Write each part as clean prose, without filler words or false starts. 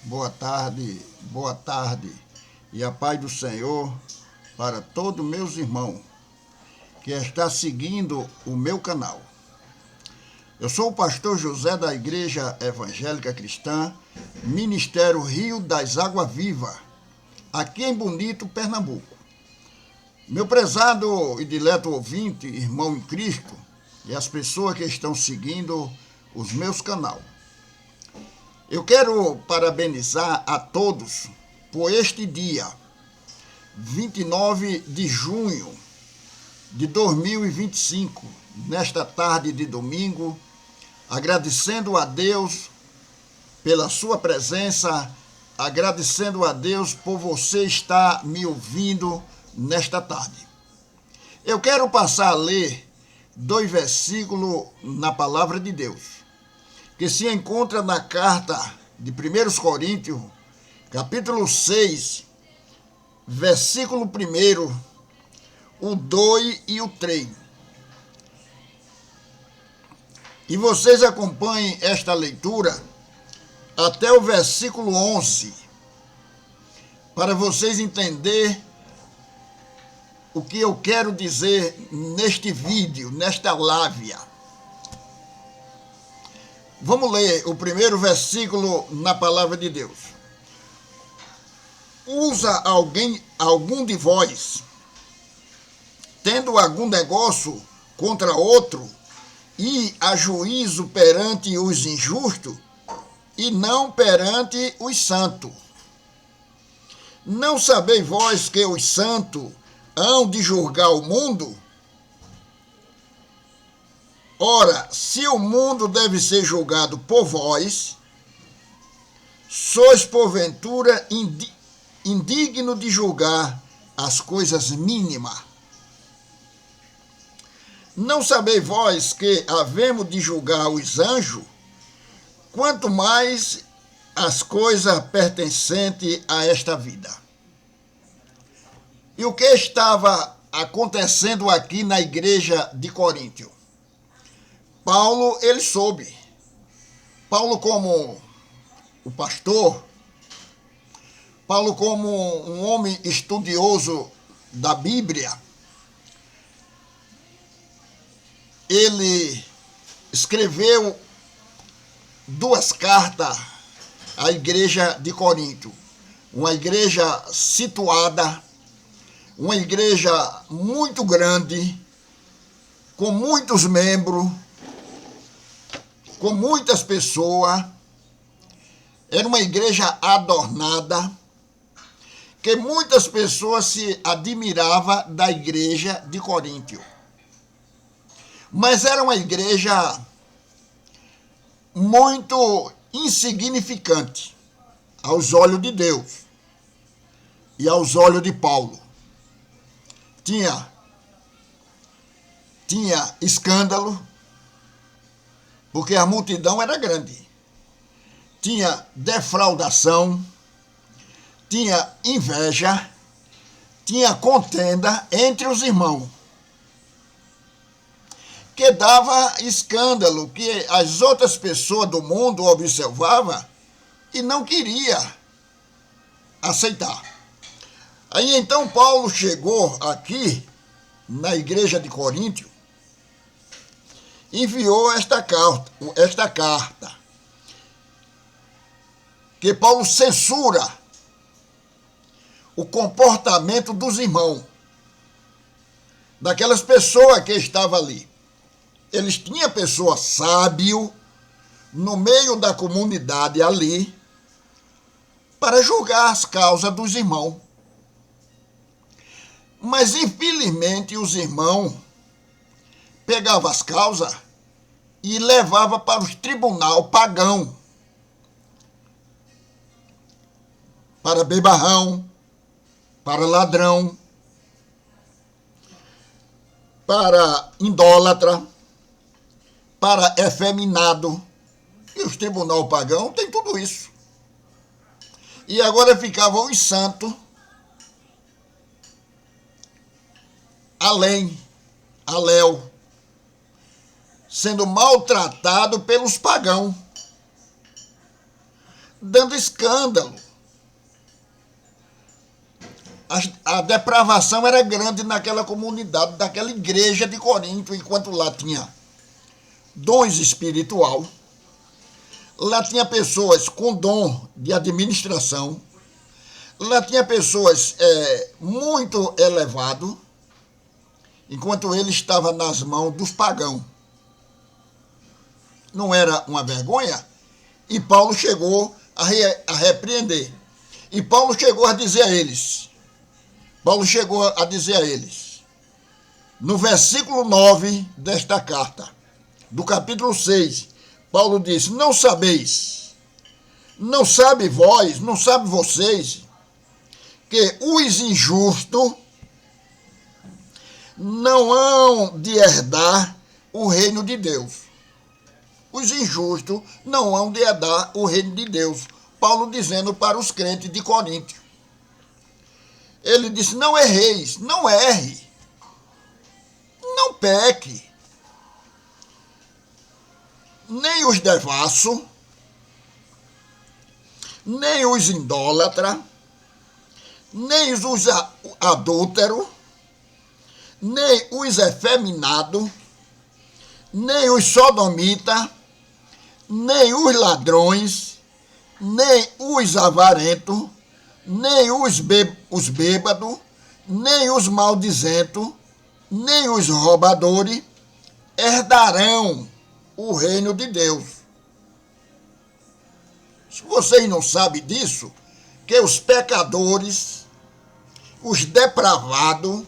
boa tarde e a paz do Senhor para todos meus irmãos que está seguindo o meu canal. Eu sou o pastor José da Igreja Evangélica Cristã, Ministério Rio das Águas Vivas, aqui em Bonito, Pernambuco. Meu prezado e dileto ouvinte, irmão em Cristo, e as pessoas que estão seguindo os meus canais. Eu quero parabenizar a todos por este dia, 29 de junho de 2025, nesta tarde de domingo, agradecendo a Deus pela sua presença, agradecendo a Deus por você estar me ouvindo nesta tarde. Eu quero passar a ler 2 versículos na palavra de Deus, que se encontra na carta de 1 Coríntios, capítulo 6, versículo 1, o 2 e o 3. E vocês acompanhem esta leitura até o versículo 11, para vocês entenderem o que eu quero dizer neste vídeo, nesta live. Vamos ler o primeiro versículo na palavra de Deus. Usa algum de vós, tendo algum negócio contra outro, e a juízo perante os injustos, e não perante os santos. Não sabeis vós que os santos hão de julgar o mundo? Ora, se o mundo deve ser julgado por vós, sois porventura indigno de julgar as coisas mínimas. Não sabeis vós que havemos de julgar os anjos, quanto mais as coisas pertencentes a esta vida? E o que estava acontecendo aqui na igreja de Coríntio? Paulo, ele soube. Paulo, como o pastor, Paulo, como um homem estudioso da Bíblia, ele escreveu 2 cartas à igreja de Corinto. Uma igreja situada, uma igreja muito grande, com muitos membros, com muitas pessoas. Era uma igreja adornada, que muitas pessoas se admiravam da igreja de Coríntio. Mas era uma igreja muito insignificante aos olhos de Deus e aos olhos de Paulo. Tinha escândalo, porque a multidão era grande. Tinha defraudação, tinha inveja, tinha contenda entre os irmãos, que dava escândalo, que as outras pessoas do mundo observavam e não queria aceitar. Aí então Paulo chegou aqui na igreja de Coríntio, enviou esta carta, que Paulo censura o comportamento dos irmãos, daquelas pessoas que estavam ali. Eles tinham pessoas sábias no meio da comunidade ali para julgar as causas dos irmãos. Mas, infelizmente, os irmãos pegavam as causas e levavam para os tribunal pagão, para bebarrão, para ladrão, para idólatra, para efeminado. E os tribunal pagão tem tudo isso. E agora ficavam os santos além, aléu, sendo maltratado pelos pagãos. dando escândalo. A depravação era grande naquela comunidade, daquela igreja de Corinto, enquanto lá tinha dons espiritual, lá tinha pessoas com dom de administração, lá tinha pessoas muito elevadas, enquanto ele estava nas mãos dos pagãos. Não era uma vergonha? E Paulo chegou a repreender. E Paulo chegou a dizer a eles, no versículo 9 desta carta, do capítulo 6, Paulo disse: não sabeis, não sabe vós, não sabe vocês, que os injustos não hão de herdar o reino de Deus. Os injustos não hão de herdar o reino de Deus. Paulo dizendo para os crentes de Corinto. Ele disse: não erreis, não erre, não peque, nem os devassos, nem os idólatras, nem os adúlteros, nem os efeminados, nem os sodomitas, nem os ladrões, nem os avarentos, nem os bêbados, nem os maldizentos, nem os roubadores herdarão o reino de Deus. Se vocês não sabem disso, que os pecadores, os depravados,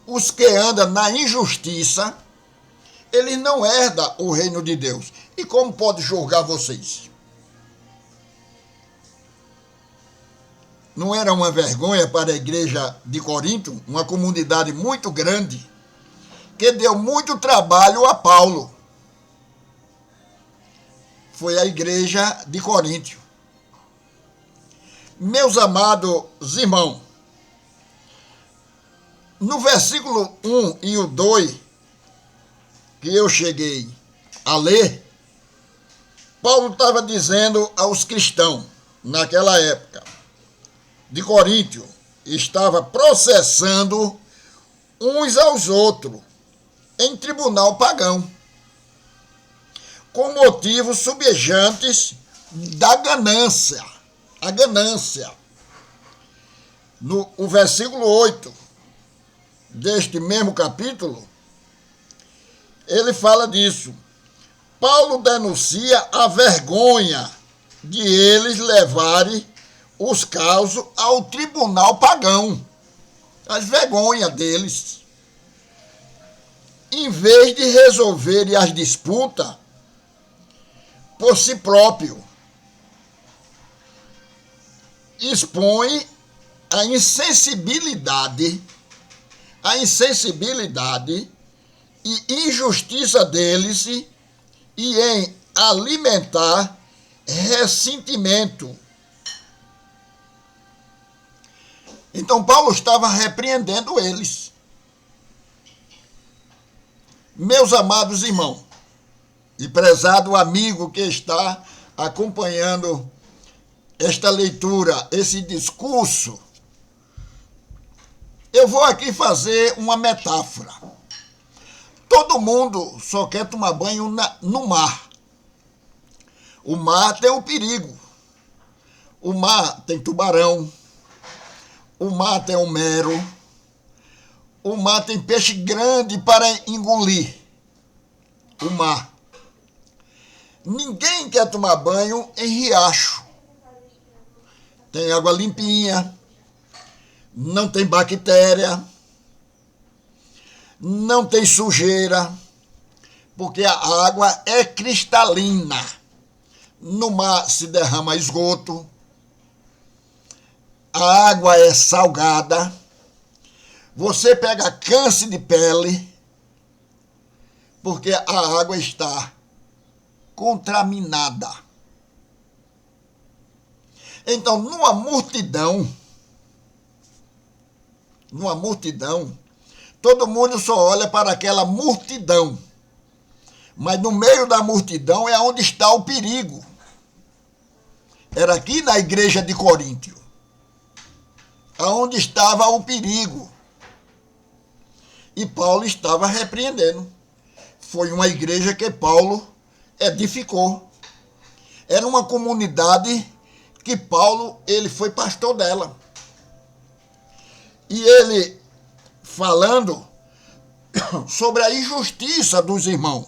os que andam na injustiça, eles não herdam o reino de Deus. E como pode julgar vocês? Não era uma vergonha para a igreja de Corinto, uma comunidade muito grande, que deu muito trabalho a Paulo. Foi a igreja de Corinto. Meus amados irmãos, no versículo 1 e o 2, que eu cheguei a ler, Paulo estava dizendo aos cristãos, naquela época, de Coríntio, estava processando uns aos outros em tribunal pagão, com motivos subjantes da ganância. A ganância. O versículo 8 deste mesmo capítulo, ele fala disso. Paulo denuncia a vergonha de eles levarem os causos ao tribunal pagão. As vergonhas deles. Em vez de resolverem as disputas por si próprio, expõe a insensibilidade e injustiça deles e em alimentar ressentimento. Então Paulo estava repreendendo eles. Meus amados irmãos e prezado amigo que está acompanhando esta leitura, esse discurso, eu vou aqui fazer uma metáfora. Todo mundo só quer tomar banho no mar. O mar tem um perigo. O mar tem tubarão. O mar tem um mero. O mar tem peixe grande para engolir. O mar. Ninguém quer tomar banho em riacho. Tem água limpinha. Não tem bactéria. Não tem sujeira. Porque a água é cristalina. No mar se derrama esgoto. A água é salgada. Você pega câncer de pele, porque a água está contaminada. Então, numa multidão, todo mundo só olha para aquela multidão. Mas no meio da multidão é onde está o perigo. Era aqui na igreja de Coríntio, aonde estava o perigo. E Paulo estava repreendendo. Foi uma igreja que Paulo edificou. Era uma comunidade que Paulo, ele foi pastor dela. E ele falando sobre a injustiça dos irmãos,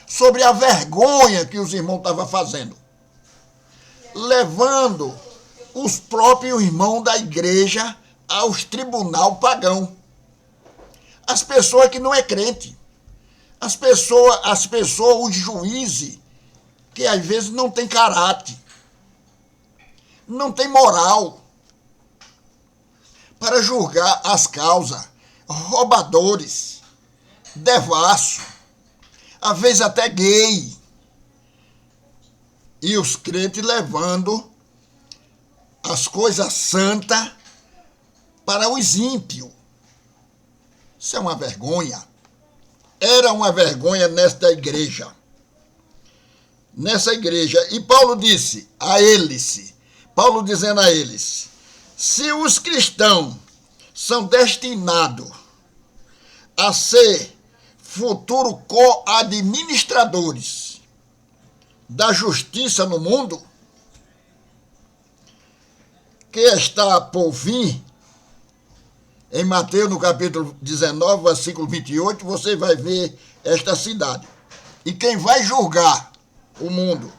sobre a vergonha que os irmãos estavam fazendo, levando os próprios irmãos da igreja aos tribunal pagão. As pessoas que não é crente, as pessoas, os juízes, que às vezes não tem caráter, não tem moral para julgar as causas, roubadores, devassos, às vezes até gay, e os crentes levando as coisas santas para os ímpios. Isso é uma vergonha. Era uma vergonha nesta igreja. Nessa igreja. E Paulo disse a eles, Paulo dizendo a eles, se os cristãos são destinados a ser futuros co-administradores da justiça no mundo, que está por vir, em Mateus, no capítulo 19, versículo 28, você vai ver esta cidade. E quem vai julgar o mundo?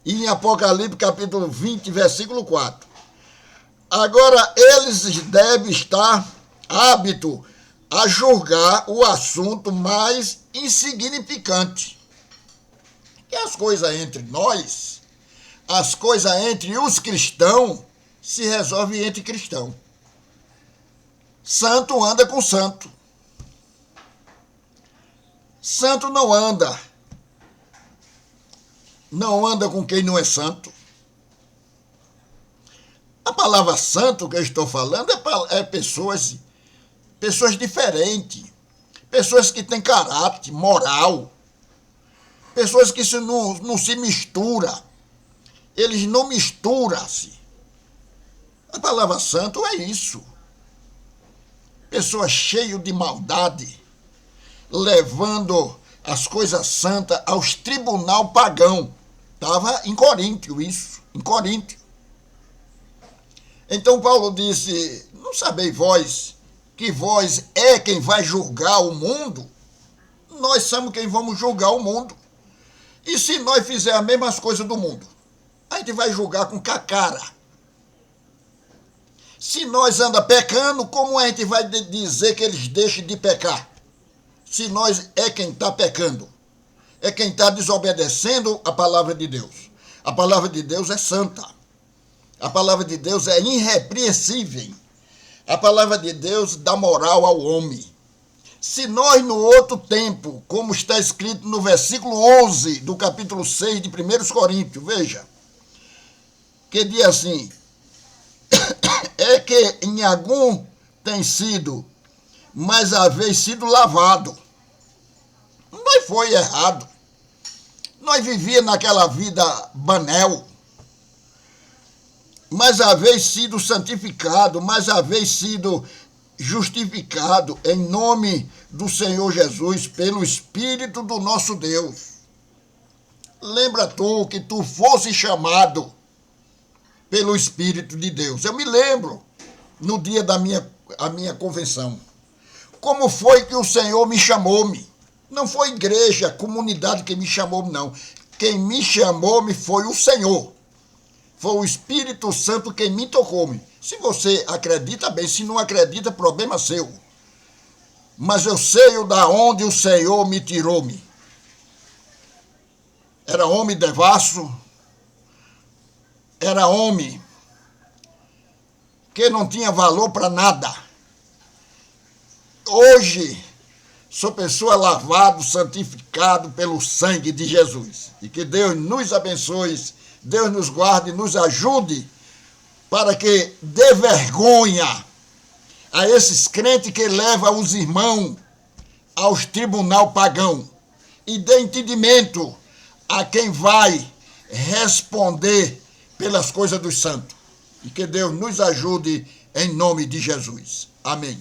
E em Apocalipse, capítulo 20, versículo 4. Agora, eles devem estar hábitos a julgar o assunto mais insignificante. Que as coisas entre nós, as coisas entre os cristãos, se resolvem entre cristãos. Santo anda com santo. Santo não anda com quem não é santo. A palavra santo que eu estou falando é pessoas diferentes, pessoas que têm caráter, moral, pessoas que não se misturam. Eles não misturam-se. A palavra santo é isso. Pessoas cheias de maldade, levando as coisas santas aos tribunal pagão. Estava em Coríntio isso, em Coríntio. Então Paulo disse, não sabeis vós que vós é quem vai julgar o mundo? Nós somos quem vamos julgar o mundo. E se nós fizermos as mesmas coisas do mundo, a gente vai julgar com cara. Se nós anda pecando, como a gente vai dizer que eles deixem de pecar? Se nós é quem está pecando, é quem está desobedecendo a palavra de Deus. A palavra de Deus é santa. A palavra de Deus é irrepreensível. A palavra de Deus dá moral ao homem. Se nós no outro tempo, como está escrito no versículo 11 do capítulo 6 de 1 Coríntios, veja, que diz assim, é que em algum tem sido, mas haveis sido lavado. Nós foi errado. Nós vivíamos naquela vida banal. Mas haveis sido santificado, mas haveis sido justificado em nome do Senhor Jesus, pelo Espírito do nosso Deus. Lembra tu que tu fosse chamado pelo Espírito de Deus. Eu me lembro, no dia da minha convenção, como foi que o Senhor me chamou-me. Não foi igreja, comunidade que me chamou, não. Quem me chamou-me foi o Senhor. Foi o Espírito Santo quem me tocou-me. Se você acredita, bem. Se não acredita, problema seu. Mas eu sei da onde o Senhor me tirou-me. Era homem devasso. Era homem que não tinha valor para nada. Hoje, sou pessoa lavado, santificado pelo sangue de Jesus. E que Deus nos abençoe, Deus nos guarde, nos ajude para que dê vergonha a esses crentes que levam os irmãos aos tribunal pagão e dê entendimento a quem vai responder pelas coisas dos santos. E que Deus nos ajude em nome de Jesus. Amém.